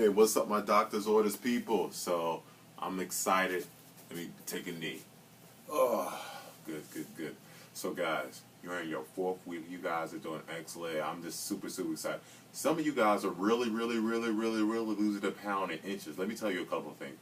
Hey, what's up, my doctor's orders people? So, I'm excited. Let me take a knee. Oh, good, good, good. So, guys, you're in your fourth week. You guys are doing excellent. I'm just super, super excited. Some of you guys are really losing a pound in inches. Let me tell you a couple of things.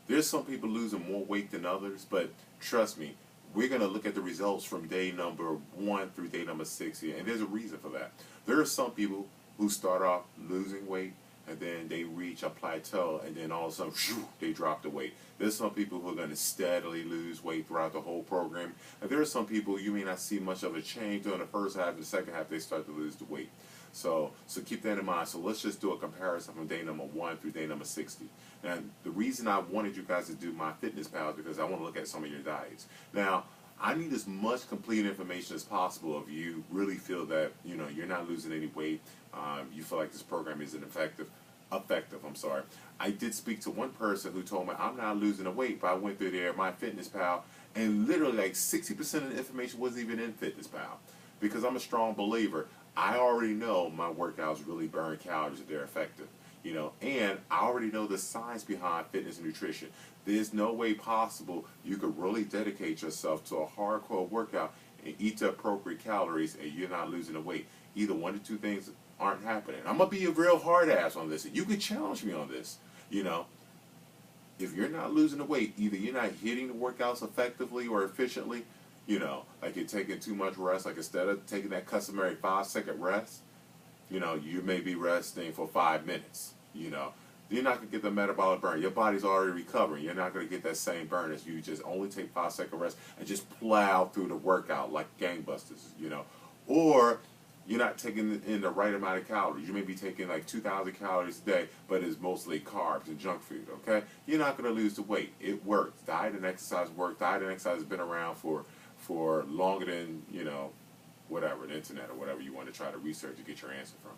There's some people losing more weight than others, but trust me, we're going to look at the results from day number 1 through day number 60, and there's a reason for that. There are some people who start off losing weight, and then they reach a plateau, and then all of a sudden, shoo, they drop the weight. There's some people who are going to steadily lose weight throughout the whole program, and there are some people you may not see much of a change during the first half, and the second half they start to lose the weight. So keep that in mind. So let's just do a comparison from day number 1 through day number 60. And the reason I wanted you guys to do my fitness pal is because I want to look at some of your diets. Now, I need as much complete information as possible if you really feel that you're not losing any weight. You feel like this program isn't effective. I did speak to one person who told me I'm not losing the weight, but I went through there, my fitness pal, and literally like 60% of the information wasn't even in fitness pal. Because I'm a strong believer, I already know my workouts really burn calories if they're effective. And I already know the science behind fitness and nutrition. There's no way possible you could really dedicate yourself to a hardcore workout and eat the appropriate calories and you're not losing the weight. Either one or two things aren't happening. I'm going to be a real hard ass on this. You can challenge me on this. If you're not losing the weight, either you're not hitting the workouts effectively or efficiently, like you're taking too much rest, like instead of taking that customary 5-second rest, you may be resting for 5 minutes. You're not going to get the metabolic burn. Your body's already recovering. You're not going to get that same burn as you just only take 5-second rest and just plow through the workout like gangbusters, Or you're not taking in the right amount of calories. You may be taking like 2,000 calories a day, but it's mostly carbs and junk food, okay? You're not going to lose the weight. It works. Diet and exercise work. Diet and exercise has been around for longer than, whatever, the internet or whatever you want to try to research to get your answer from.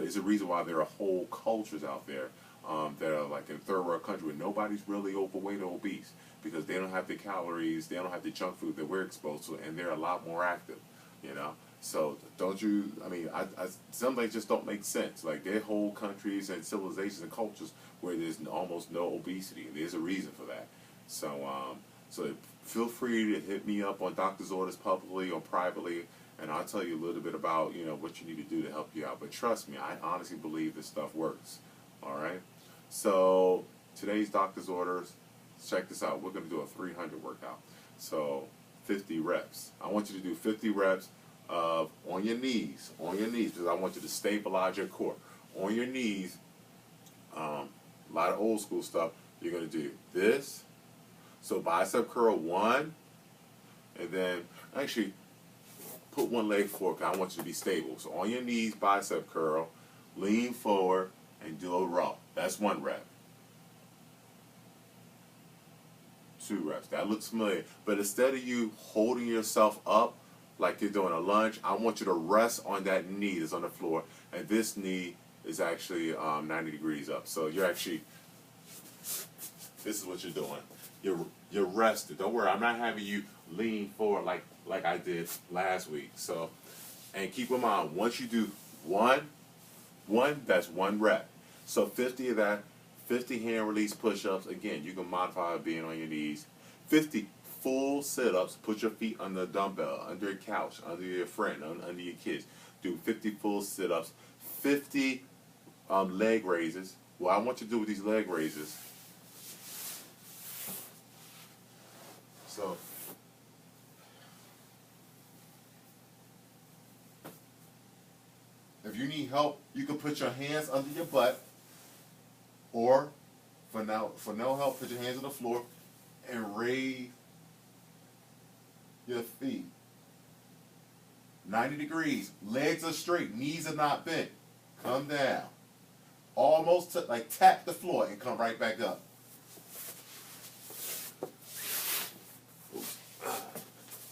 It's a reason why there are whole cultures out there that are like in third world country where nobody's really overweight or obese because they don't have the calories, they don't have the junk food that we're exposed to, and they're a lot more active, So some things just don't make sense. Like there are whole countries and civilizations and cultures where there's almost no obesity, and there's a reason for that. So feel free to hit me up on doctor's orders publicly or privately, and I'll tell you a little bit about what you need to do to help you out. But trust me, I honestly believe this stuff works. All right. So today's doctor's orders. Check this out. We're going to do a 300 workout. So 50 reps. I want you to do 50 reps of on your knees, because I want you to stabilize your core. On your knees, a lot of old school stuff. You're going to do this. So bicep curl 1, and then actually put one leg forward because I want you to be stable. So on your knees, bicep curl, lean forward, and do a row. That's 1 rep. 2 reps. That looks familiar. But instead of you holding yourself up like you're doing a lunge, I want you to rest on that knee that's on the floor, and this knee is actually 90 degrees up. So you're actually, this is what you're doing. You're rested. Don't worry, I'm not having you lean forward like I did last week. So, and keep in mind, once you do one, that's 1 rep. So 50 of that, 50 hand release push-ups. Again, you can modify it being on your knees. 50 full sit-ups. Put your feet on the dumbbell, under your couch, under your friend, under your kids. Do 50 full sit-ups. 50 leg raises. What I want you to do with these leg raises, so if you need help, you can put your hands under your butt, or for no help, put your hands on the floor and raise your feet 90 degrees. Legs are straight, knees are not bent. Come down. Almost like tap the floor and come right back up.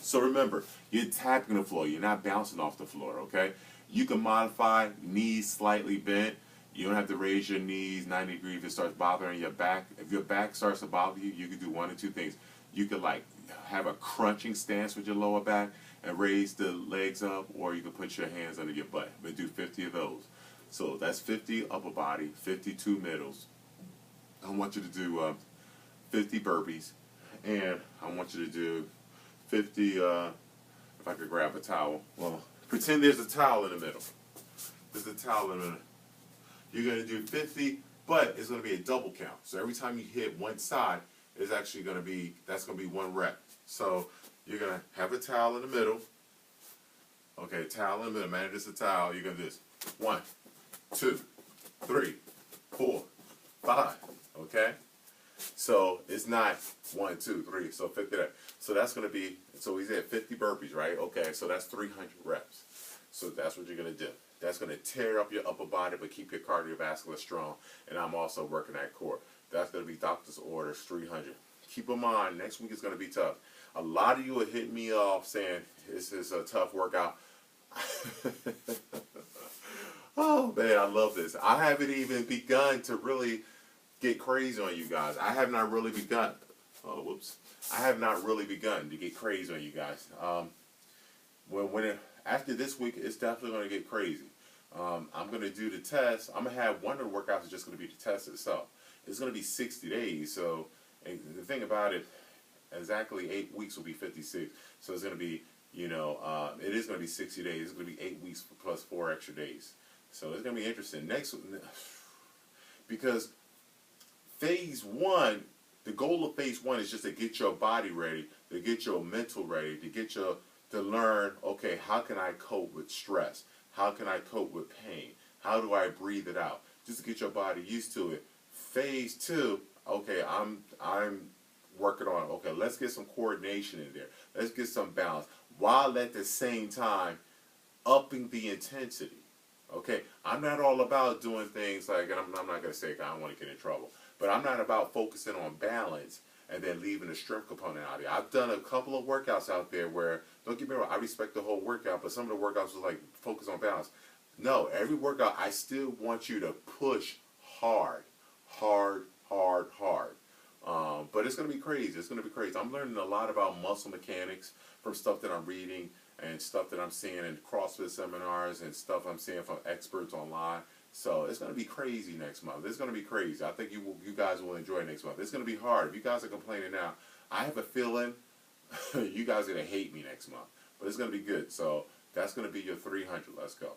So remember, you're tapping the floor. You're not bouncing off the floor, okay? You can modify knees slightly bent. You don't have to raise your knees 90 degrees if it starts bothering your back. If your back starts to bother you, you can do 1 or 2 things. You could like have a crunching stance with your lower back and raise the legs up, or you can put your hands under your butt. But do 50 of those. So that's 50 upper body, 52 middles, I want you to do 50 burpees, and I want you to do 50. If I could grab a towel, well, pretend there's a towel in the middle. There's a towel in the middle. You're going to do 50, but it's going to be a double count. So every time you hit one side, it's actually going to be, that's going to be one rep. So you're going to have a towel in the middle. Okay, towel in the middle. Man, this is a towel. You're going to do this. 1, 2, 3, 4, 5. Okay? So it's not 1, 2, 3. So 50 there. So that's going to be, so he's at 50 burpees, right? Okay, so that's 300 reps. So that's what you're going to do. That's going to tear up your upper body but keep your cardiovascular strong. And I'm also working that core. That's going to be doctor's orders, 300. Keep in mind, next week is going to be tough. A lot of you are hitting me off saying this is a tough workout. Oh, man, I love this. I haven't even begun to really get crazy on you guys. I have not really begun. Oh, whoops. I have not really begun to get crazy on you guys. After this week, it's definitely going to get crazy. I'm going to do the test. I'm going to have one of the workouts is just going to be the test itself. It's going to be 60 days. So and the thing about it, exactly 8 weeks will be 56. So it's going to be, it is going to be 60 days. It's going to be 8 weeks plus 4 extra days. So it's going to be interesting. Because phase 1, the goal of phase 1 is just to get your body ready, to get your mental ready, to learn, okay, how can I cope with stress? How can I cope with pain? How do I breathe it out? Just to get your body used to it. Phase 2, okay, I'm working on, okay, let's get some coordination in there. Let's get some balance. While at the same time, upping the intensity. Okay, I'm not all about doing things like, and I'm not going to say I don't want to get in trouble, but I'm not about focusing on balance and then leaving the strength component out there. I've done a couple of workouts out there where, don't get me wrong, I respect the whole workout, but some of the workouts was like, focus on balance. No, every workout, I still want you to push hard, hard, hard, hard. But it's going to be crazy. It's going to be crazy. I'm learning a lot about muscle mechanics from stuff that I'm reading and stuff that I'm seeing in CrossFit seminars and stuff I'm seeing from experts online. So it's going to be crazy next month. It's going to be crazy. I think you guys will enjoy next month. It's going to be hard. If you guys are complaining now, I have a feeling you guys are going to hate me next month. But it's going to be good. So that's going to be your 300. Let's go.